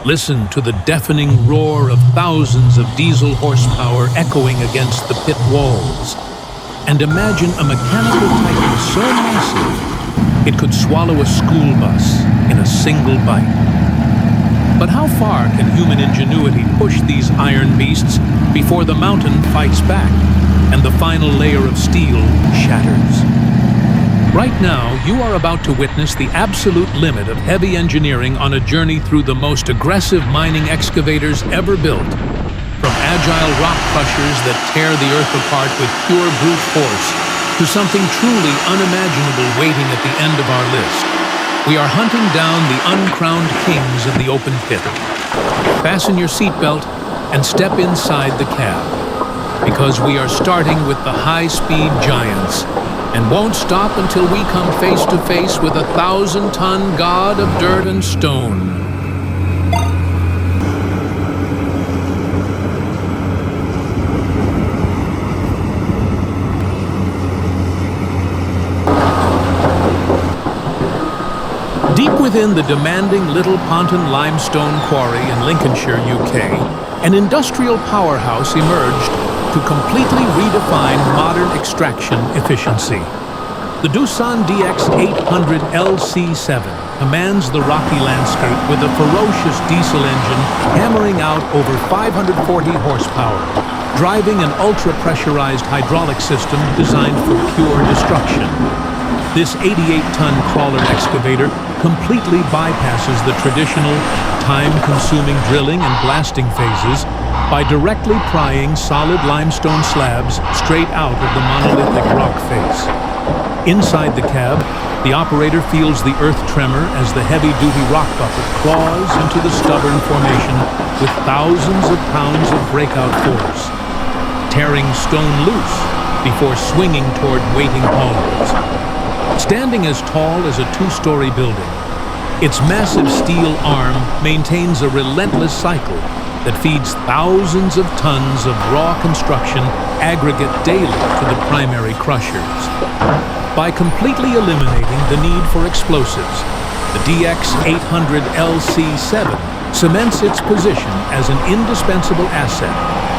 Listen to the deafening roar of thousands of diesel horsepower echoing against the pit walls. And imagine a mechanical titan so massive it could swallow a school bus in a single bite. But how far can human ingenuity push these iron beasts before the mountain fights back and the final layer of steel shatters? Right now, you are about to witness the absolute limit of heavy engineering on a journey through the most aggressive mining excavators ever built. From agile rock crushers that tear the earth apart with pure brute force, to something truly unimaginable waiting at the end of our list. We are hunting down the uncrowned kings of the open pit. Fasten your seatbelt and step inside the cab, because we are starting with the high-speed giants and won't stop until we come face to face with a 1,000-ton god of dirt and stone. Deep within the demanding Little Ponton limestone quarry in Lincolnshire, UK, an industrial powerhouse emerged to completely redefine modern extraction efficiency. The Doosan DX800LC-7 commands the rocky landscape with a ferocious diesel engine hammering out over 540 horsepower, driving an ultra-pressurized hydraulic system designed for pure destruction. This 88-ton crawler excavator completely bypasses the traditional, time-consuming drilling and blasting phases by directly prying solid limestone slabs straight out of the monolithic rock face. Inside the cab, the operator feels the earth tremor as the heavy-duty rock bucket claws into the stubborn formation with thousands of pounds of breakout force, tearing stone loose before swinging toward waiting haulers. Standing as tall as a two-story building, its massive steel arm maintains a relentless cycle that feeds thousands of tons of raw construction aggregate daily to the primary crushers. By completely eliminating the need for explosives, the DX800LC-7 cements its position as an indispensable asset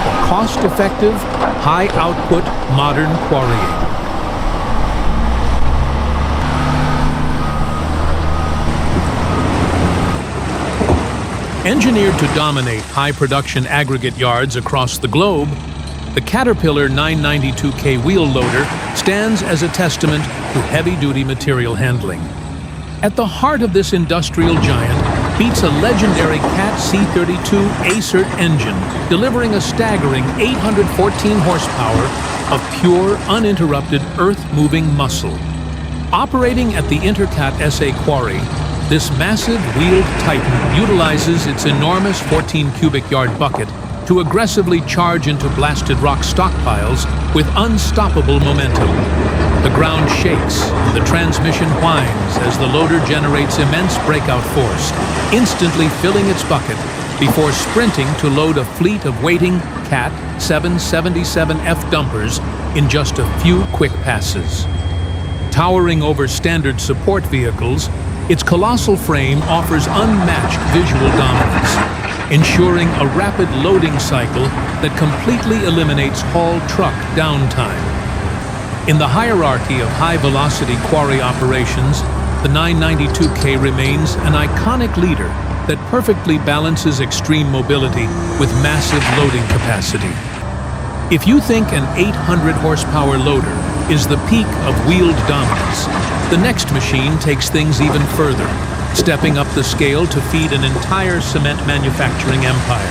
for cost-effective, high-output modern quarrying. Engineered to dominate high-production aggregate yards across the globe, the Caterpillar 992K wheel loader stands as a testament to heavy-duty material handling. At the heart of this industrial giant beats a legendary Cat C32 ACERT engine, delivering a staggering 814 horsepower of pure, uninterrupted, earth-moving muscle. Operating at the Intercat SA Quarry, this massive wheeled titan utilizes its enormous 14 cubic yard bucket to aggressively charge into blasted rock stockpiles with unstoppable momentum. The ground shakes and the transmission whines as the loader generates immense breakout force, instantly filling its bucket before sprinting to load a fleet of waiting Cat 777F dumpers in just a few quick passes. Towering over standard support vehicles, its colossal frame offers unmatched visual dominance, ensuring a rapid loading cycle that completely eliminates haul truck downtime. In the hierarchy of high-velocity quarry operations, the 992K remains an iconic leader that perfectly balances extreme mobility with massive loading capacity. If you think an 800 horsepower loader is the peak of wheeled dominance, the next machine takes things even further, stepping up the scale to feed an entire cement manufacturing empire.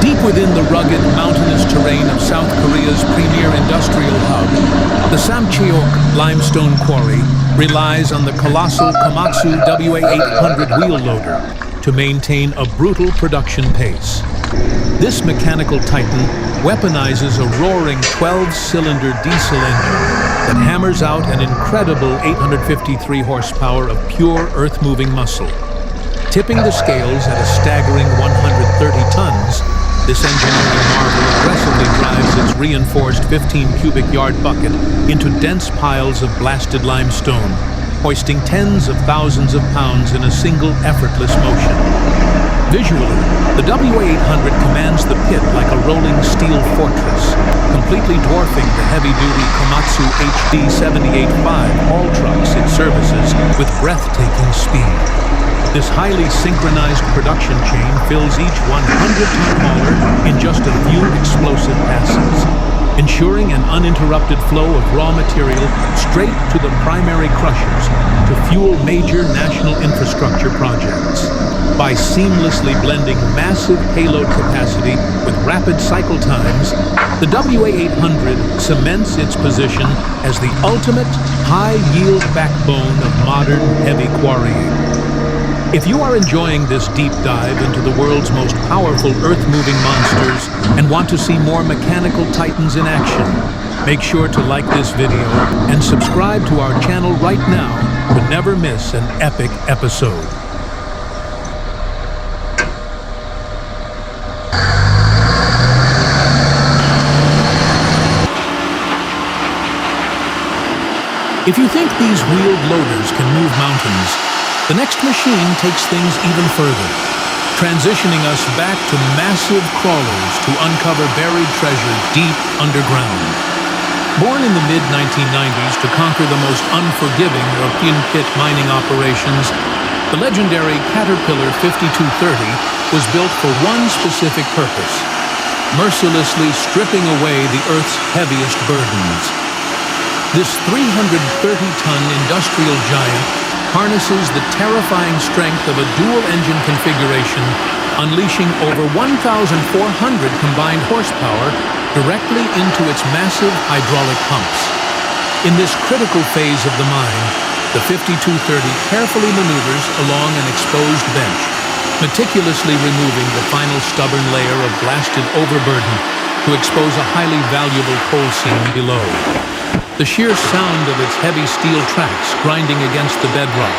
Deep within the rugged, mountainous terrain of South Korea's premier industrial hub, the Samcheok limestone quarry relies on the colossal Komatsu WA800 wheel loader to maintain a brutal production pace. This mechanical titan weaponizes a roaring 12-cylinder diesel engine that hammers out an incredible 853 horsepower of pure earth-moving muscle. Tipping the scales at a staggering 130 tons, This engineering marvel aggressively drives its reinforced 15 cubic yard bucket into dense piles of blasted limestone, hoisting tens of thousands of pounds in a single effortless motion. Visually, the WA800 commands the pit like a rolling steel fortress, completely dwarfing the heavy-duty Komatsu HD78-5 haul trucks it services with breathtaking speed. This highly synchronized production chain fills each 100-ton hauler in just a few explosive passes, ensuring an uninterrupted flow of raw material straight to the primary crushers to fuel major national infrastructure projects. By seamlessly blending massive payload capacity with rapid cycle times, the WA800 cements its position as the ultimate high-yield backbone of modern heavy quarrying. If you are enjoying this deep dive into the world's most powerful earth-moving monsters and want to see more mechanical titans in action, make sure to like this video and subscribe to our channel right now to never miss an epic episode. If you think these wheeled loaders can move mountains, the next machine takes things even further, transitioning us back to massive crawlers to uncover buried treasure deep underground. Born in the mid-1990s to conquer the most unforgiving of in-pit mining operations, the legendary Caterpillar 5230 was built for one specific purpose: mercilessly stripping away the Earth's heaviest burdens. This 330-ton industrial giant harnesses the terrifying strength of a dual-engine configuration, unleashing over 1,400 combined horsepower directly into its massive hydraulic pumps. In this critical phase of the mine, the 5230 carefully maneuvers along an exposed bench, meticulously removing the final stubborn layer of blasted overburden to expose a highly valuable coal seam below. The sheer sound of its heavy steel tracks grinding against the bedrock,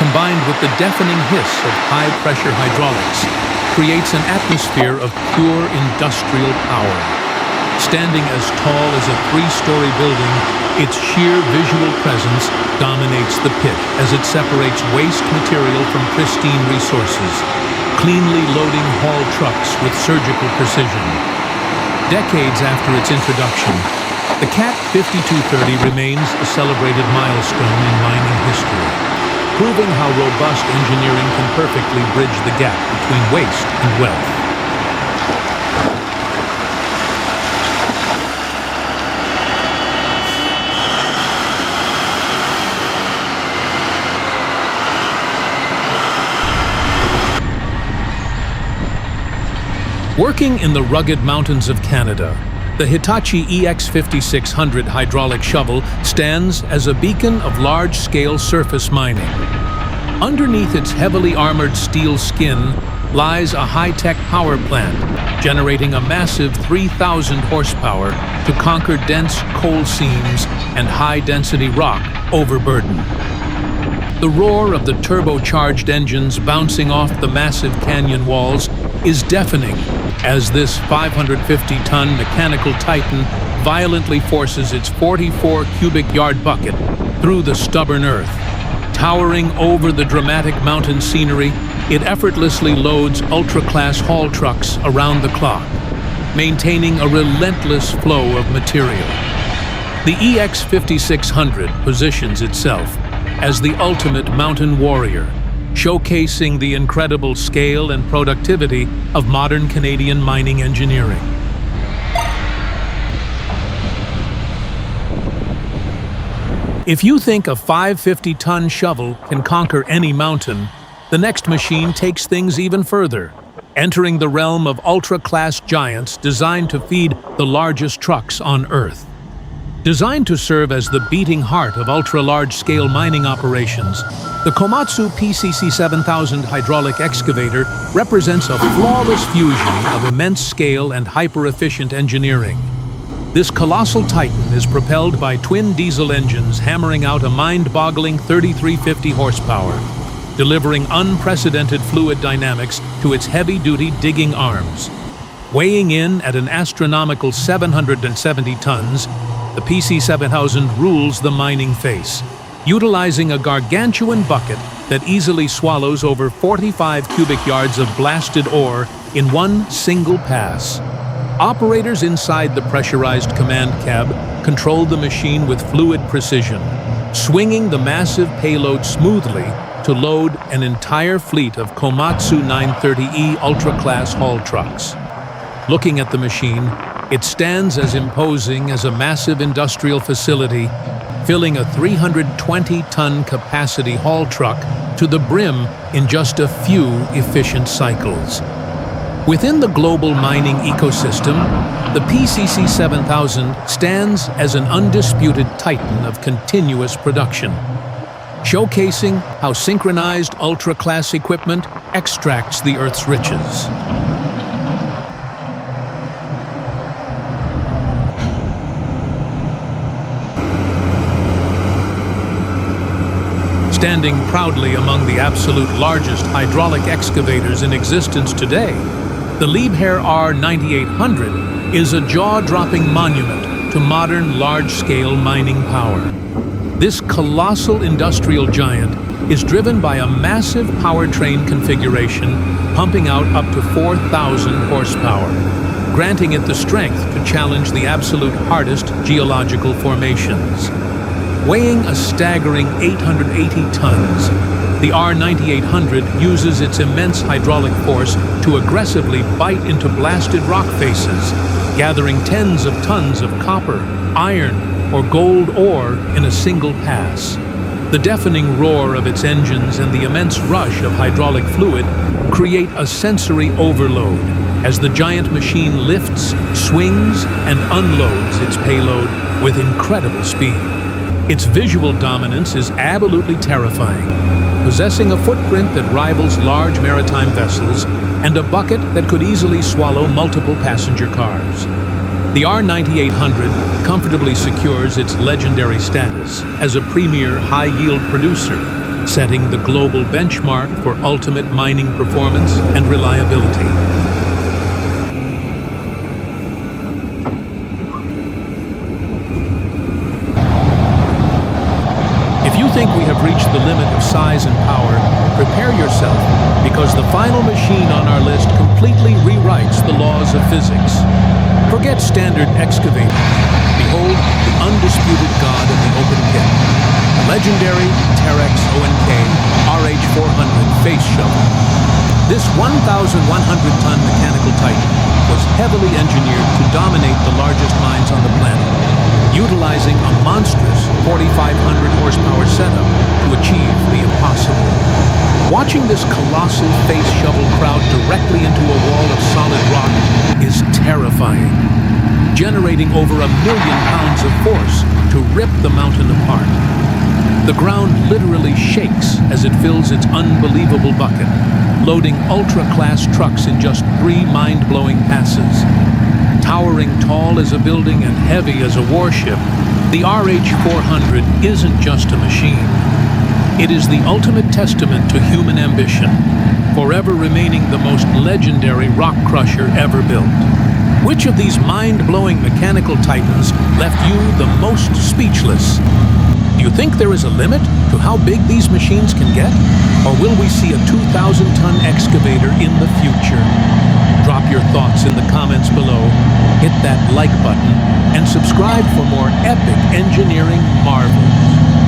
combined with the deafening hiss of high-pressure hydraulics, creates an atmosphere of pure industrial power. Standing as tall as a 3-story building, its sheer visual presence dominates the pit as it separates waste material from pristine resources, cleanly loading haul trucks with surgical precision. Decades after its introduction, the CAT 5230 remains a celebrated milestone in mining history, proving how robust engineering can perfectly bridge the gap between waste and wealth. Working in the rugged mountains of Canada, the Hitachi EX5600 hydraulic shovel stands as a beacon of large-scale surface mining. Underneath its heavily armored steel skin lies a high-tech power plant, generating a massive 3,000 horsepower to conquer dense coal seams and high-density rock overburden. The roar of the turbocharged engines bouncing off the massive canyon walls is deafening as this 550-ton mechanical titan violently forces its 44 cubic yard bucket through the stubborn earth. Towering over the dramatic mountain scenery, it effortlessly loads ultra-class haul trucks around the clock, maintaining a relentless flow of material. The EX5600 positions itself as the ultimate mountain warrior, showcasing the incredible scale and productivity of modern Canadian mining engineering. If you think a 550-ton shovel can conquer any mountain, the next machine takes things even further, entering the realm of ultra-class giants designed to feed the largest trucks on Earth. Designed to serve as the beating heart of ultra-large-scale mining operations, the Komatsu PC7000 hydraulic excavator represents a flawless fusion of immense scale and hyper-efficient engineering. This colossal titan is propelled by twin diesel engines hammering out a mind-boggling 3,350 horsepower, delivering unprecedented fluid dynamics to its heavy-duty digging arms. Weighing in at an astronomical 770 tons, the PC7000 rules the mining face, utilizing a gargantuan bucket that easily swallows over 45 cubic yards of blasted ore in one single pass. Operators inside the pressurized command cab control the machine with fluid precision, swinging the massive payload smoothly to load an entire fleet of Komatsu 930E ultra-class haul trucks. Looking at the machine, it stands as imposing as a massive industrial facility, filling a 320-ton capacity haul truck to the brim in just a few efficient cycles. Within the global mining ecosystem, the PC7000 stands as an undisputed titan of continuous production, showcasing how synchronized ultra-class equipment extracts the Earth's riches. Standing proudly among the absolute largest hydraulic excavators in existence today, the Liebherr R9800 is a jaw-dropping monument to modern large-scale mining power. This colossal industrial giant is driven by a massive powertrain configuration pumping out up to 4,000 horsepower, granting it the strength to challenge the absolute hardest geological formations. Weighing a staggering 880 tons, the R9800 uses its immense hydraulic force to aggressively bite into blasted rock faces, gathering tens of tons of copper, iron, or gold ore in a single pass. The deafening roar of its engines and the immense rush of hydraulic fluid create a sensory overload as the giant machine lifts, swings, and unloads its payload with incredible speed. Its visual dominance is absolutely terrifying, possessing a footprint that rivals large maritime vessels and a bucket that could easily swallow multiple passenger cars. The R9800 comfortably secures its legendary status as a premier high-yield producer, setting the global benchmark for ultimate mining performance and reliability. If you think we have reached the limit of size and power, prepare yourself, because the final machine on our list completely rewrites the laws of physics. Forget standard excavators. Behold the undisputed god of the open pit, the legendary Terex O&K RH400 face shovel. This 1,100-ton mechanical titan was heavily engineered to dominate the largest mines on the planet, utilizing a monstrous 4,500 horsepower setup to achieve the impossible. Watching this colossal face shovel crowd directly into a wall of solid rock is terrifying, generating over 1 million pounds of force to rip the mountain apart. The ground literally shakes as it fills its unbelievable bucket, loading ultra-class trucks in just 3 mind-blowing passes. Towering tall as a building and heavy as a warship, the RH400 isn't just a machine. It is the ultimate testament to human ambition, forever remaining the most legendary rock crusher ever built. Which of these mind-blowing mechanical titans left you the most speechless? Do you think there is a limit to how big these machines can get? Or will we see a 2,000-ton excavator in the future? Drop your thoughts in the comments below, hit that like button, and subscribe for more epic engineering marvels.